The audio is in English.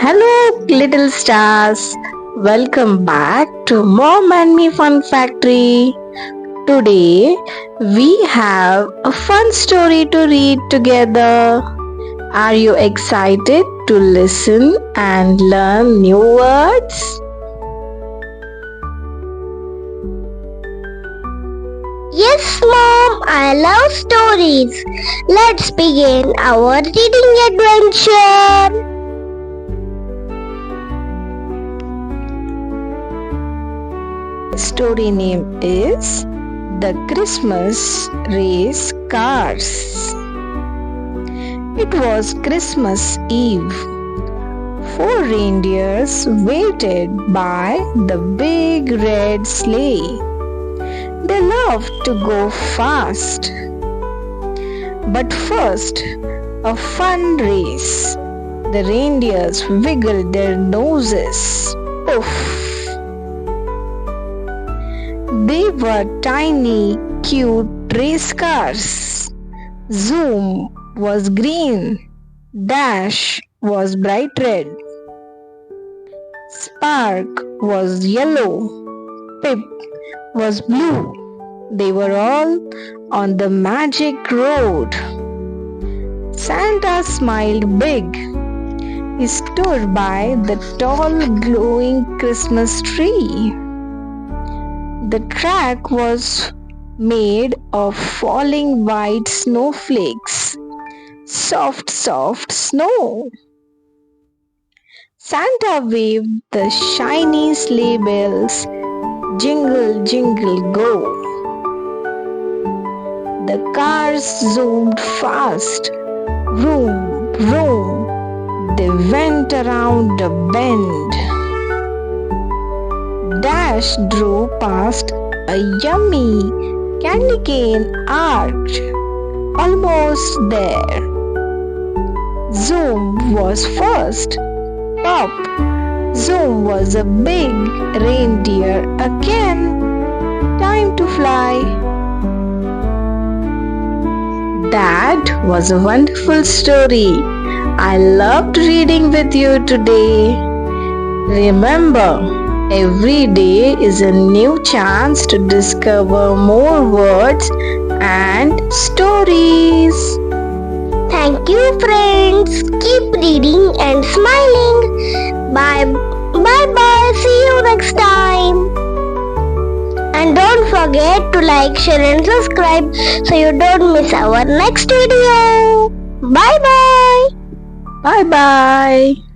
Hello, little stars. Welcome back to Mom and Me Fun Factory. Today, we have a fun story to read together. Are you excited to listen and learn new words? Yes, Mom, I love stories. Let's begin our reading adventure. Story name is The Christmas Race Cars. It was Christmas Eve. 4 reindeers waited by the big red sleigh. They loved to go fast. But first, a fun race. The reindeers wiggled their noses. Poof! They were tiny, cute race cars. Zoom was green. Dash was bright red. Spark was yellow. Pip was blue. They were all on the magic road. Santa smiled big. He stood by the tall glowing Christmas tree. The track was made of falling white snowflakes. Soft, soft snow. Santa waved the shiny sleigh bells. Jingle, jingle, go. The cars zoomed fast. Vroom, vroom. They went around a bend. Dash drove past a yummy candy cane arch. Almost there. Zoom was first. Pop! Zoom was a big reindeer again. Time to fly. That was a wonderful story. I loved reading with you today. Remember, every day is a new chance to discover more words and stories. Thank you, friends. Keep reading and smiling. Bye bye. See you next time. And don't forget to like, share, and subscribe so you don't miss our next video. Bye bye. Bye bye.